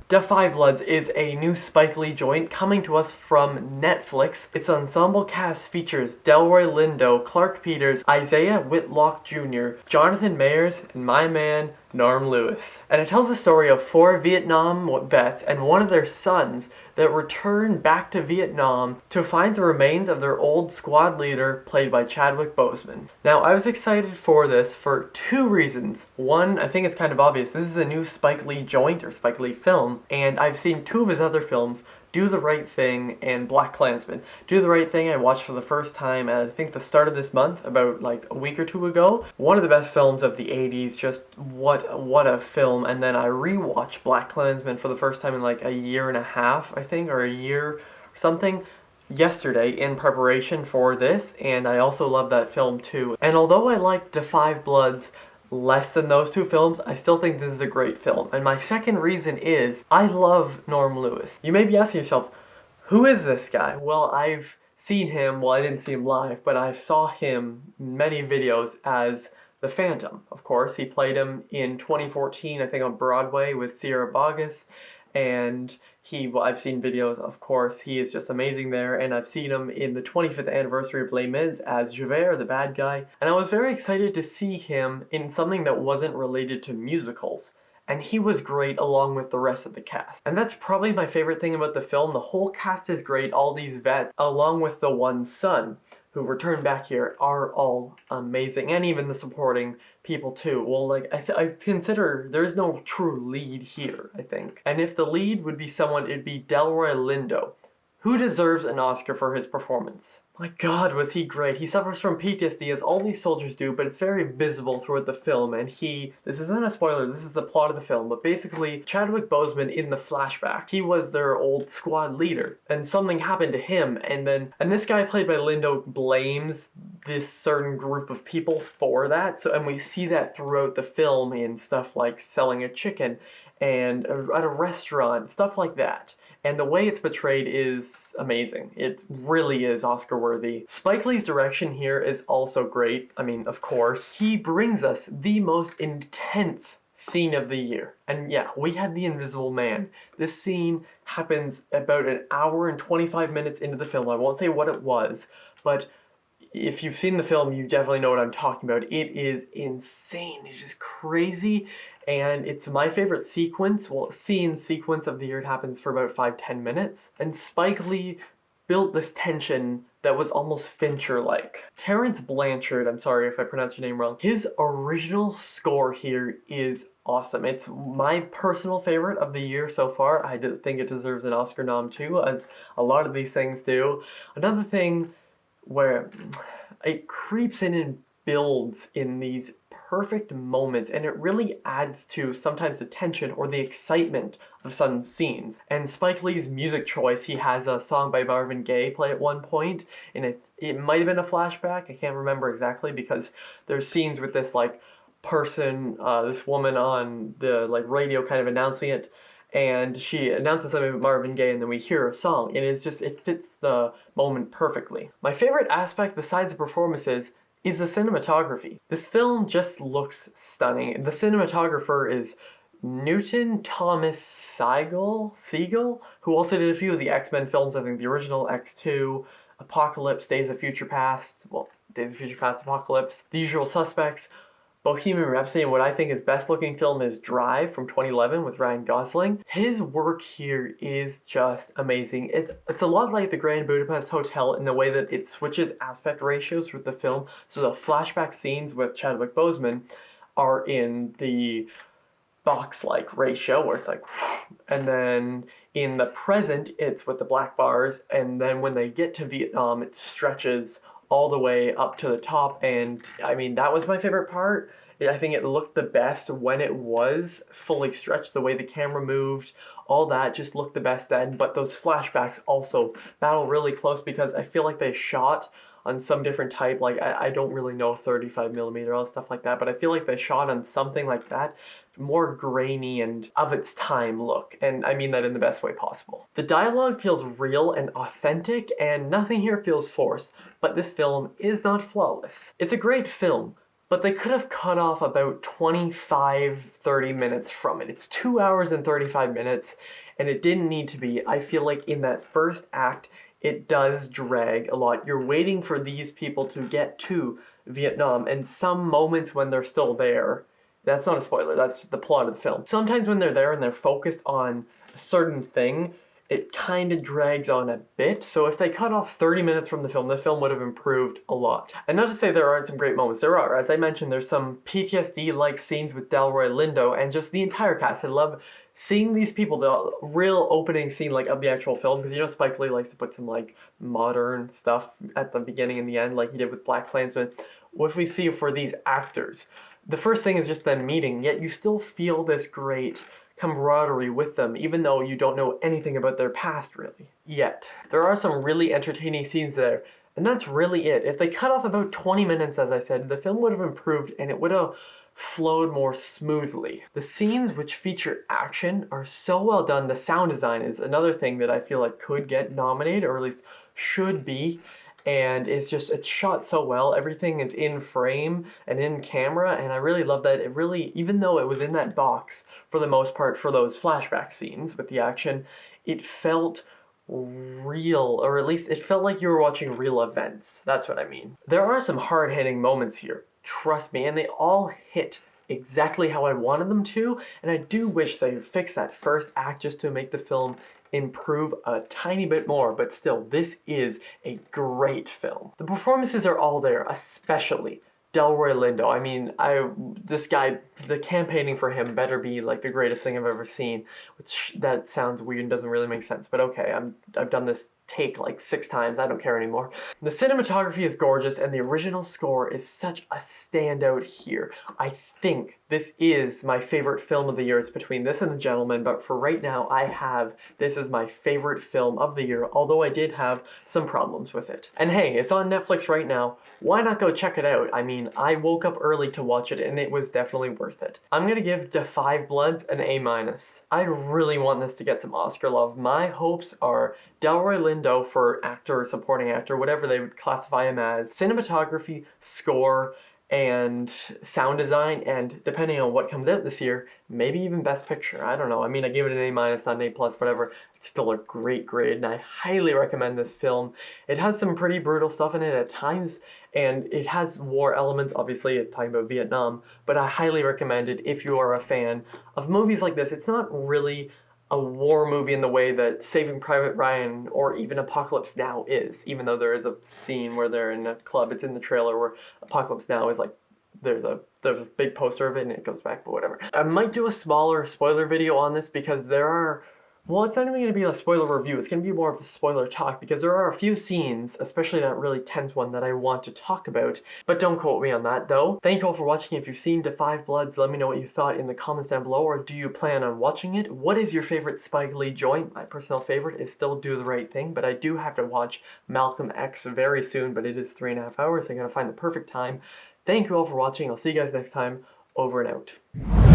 Da Five Bloods is a new Spike Lee joint coming to us from Netflix. Its ensemble cast features Delroy Lindo, Clarke Peters, Isiah Whitlock Jr., Jonathan Mayers, and my man, Norm Lewis. And it tells the story of 4 Vietnam vets and one of their sons that return back to Vietnam to find the remains of their old squad leader, played by Chadwick Boseman. Now, I was excited for this for 2 reasons. One, I think it's kind of obvious. This is a new Spike Lee joint, or Spike Lee film, and I've seen 2 of his other films, Do the Right Thing and BlacKkKlansman. Do the Right Thing I watched for the first time at I think the start of this month, about like a week or 2 ago. One of the best films of the 80s, just what a film. And then I rewatched BlacKkKlansman for the first time in like a year and a half, I think, or a year or something, yesterday in preparation for this, and I also love that film too. And although I like Da Five Bloods less than those 2 films, I still think this is a great film. And my second reason is, I love Norm Lewis. You may be asking yourself, who is this guy? Well, I've seen him, well, I didn't see him live, but I saw him in many videos as the Phantom, of course. He played him in 2014, I think on Broadway with Sierra Boggess, and I've seen videos, of course, he is just amazing there, and I've seen him in the 25th anniversary of Les Mis as Javert, the bad guy, and I was very excited to see him in something that wasn't related to musicals, and he was great along with the rest of the cast. And that's probably my favorite thing about the film. The whole cast is great, all these vets, along with the one son who returned back here, are all amazing, and even the supporting people too. Well, like, I consider there's no true lead here, I think. And if the lead would be someone, it'd be Delroy Lindo, who deserves an Oscar for his performance. My God, was he great. He suffers from PTSD, as all these soldiers do, but it's very visible throughout the film, and this isn't a spoiler, this is the plot of the film, but basically, Chadwick Boseman in the flashback, he was their old squad leader, and something happened to him, and this guy played by Lindo blames this certain group of people for that, and we see that throughout the film in stuff like selling a chicken, and at a restaurant, stuff like that. And the way it's portrayed is amazing. It really is Oscar worthy. Spike Lee's direction here is also great. I mean, of course. He brings us the most intense scene of the year. And yeah, we had The Invisible Man. This scene happens about an hour and 25 minutes into the film. I won't say what it was, but if you've seen the film, you definitely know what I'm talking about. It is insane. It's just crazy. And it's my favorite sequence, sequence of the year. It happens for about 5-10 minutes. And Spike Lee built this tension that was almost Fincher-like. Terrence Blanchard, I'm sorry if I pronounced your name wrong, his original score here is awesome. It's my personal favorite of the year so far. I think it deserves an Oscar nom too, as a lot of these things do. Another thing where it creeps in and builds in these perfect moments, and it really adds to sometimes the tension or the excitement of some scenes. And Spike Lee's music choice, he has a song by Marvin Gaye play at one point, and it might have been a flashback, I can't remember exactly, because there's scenes with this like person, this woman on the like radio kind of announcing it, and she announces something about Marvin Gaye, and then we hear a song, and it fits the moment perfectly. My favorite aspect besides the performances is the cinematography. This film just looks stunning. The cinematographer is Newton Thomas Siegel, who also did a few of the X-Men films, I think the original X2, Apocalypse, Days of Future Past, Apocalypse, The Usual Suspects, Bohemian Rhapsody, and what I think his best looking film is Drive from 2011 with Ryan Gosling. His work here is just amazing. It's a lot like the Grand Budapest Hotel in the way that it switches aspect ratios with the film. So the flashback scenes with Chadwick Boseman are in the box-like ratio where it's like, and then in the present it's with the black bars, and then when they get to Vietnam it stretches all the way up to the top, and I mean, that was my favorite part. I think it looked the best when it was fully stretched, the way the camera moved, all that just looked the best then, but those flashbacks also battle really close because I feel like they shot on some different type, like I don't really know 35mm, all stuff like that, but I feel like they shot on something like that, more grainy and of its time look, and I mean that in the best way possible. The dialogue feels real and authentic, and nothing here feels forced, but this film is not flawless. It's a great film, but they could have cut off about 25-30 minutes from it. It's 2 hours and 35 minutes, and it didn't need to be. I feel like in that first act, it does drag a lot. You're waiting for these people to get to Vietnam, and some moments when they're still there, that's not a spoiler, that's the plot of the film. Sometimes when they're there and they're focused on a certain thing, it kind of drags on a bit. So if they cut off 30 minutes from the film would have improved a lot. And not to say there aren't some great moments. There are. As I mentioned, there's some PTSD-like scenes with Delroy, Lindo, and just the entire cast. I love seeing these people, the real opening scene like of the actual film, because you know Spike Lee likes to put some like modern stuff at the beginning and the end, like he did with BlacKkKlansman. What if we see for these actors? The first thing is just them meeting, yet you still feel this great camaraderie with them, even though you don't know anything about their past, really. Yet. There are some really entertaining scenes there, and that's really it. If they cut off about 20 minutes, as I said, the film would have improved, and it would have flowed more smoothly. The scenes which feature action are so well done. The sound design is another thing that I feel like could get nominated, or at least should be. And it's shot so well. Everything is in frame and in camera, and I really love that. It really, even though it was in that box for the most part for those flashback scenes with the action, it felt real, or at least it felt like you were watching real events. That's what I mean. There are some hard-hitting moments here, trust me, and they all hit exactly how I wanted them to, and I do wish they fixed that first act just to make the film improve a tiny bit more, but still, this is a great film. The performances are all there, especially Delroy Lindo. I mean, this guy, the campaigning for him better be like the greatest thing I've ever seen, which that sounds weird and doesn't really make sense, but okay, I've done this take like 6 times, I don't care anymore. The cinematography is gorgeous, and the original score is such a standout here. I think this is my favorite film of the year. It's between this and The Gentleman, but for right now, I have this as my favorite film of the year, although I did have some problems with it. And hey, it's on Netflix right now. Why not go check it out? I mean, I woke up early to watch it, and it was definitely worth it. I'm gonna give Da 5 Bloods an A-. I really want this to get some Oscar love. My hopes are Delroy Lindo for actor or supporting actor, whatever they would classify him as, cinematography, score, and sound design, and depending on what comes out this year, maybe even Best Picture. I don't know. I mean, I gave it an A-, not an A+, whatever. It's still a great grade, and I highly recommend this film. It has some pretty brutal stuff in it at times, and it has war elements, obviously, it's talking about Vietnam, but I highly recommend it if you are a fan of movies like this. It's not really a war movie in the way that Saving Private Ryan or even Apocalypse Now is, even though there is a scene where they're in a club. It's in the trailer where Apocalypse Now is like, there's a big poster of it and it goes back, but whatever. I might do a smaller spoiler video on this because there are, well, it's not even going to be a spoiler review, it's going to be more of a spoiler talk, because there are a few scenes, especially that really tense one, that I want to talk about, but don't quote me on that though. Thank you all for watching. If you've seen Da 5 Bloods, let me know what you thought in the comments down below, or do you plan on watching it? What is your favorite Spike Lee joint? My personal favorite is still Do the Right Thing, but I do have to watch Malcolm X very soon, but it is 3.5 hours, so I gotta find the perfect time. Thank you all for watching. I'll see you guys next time. Over and out.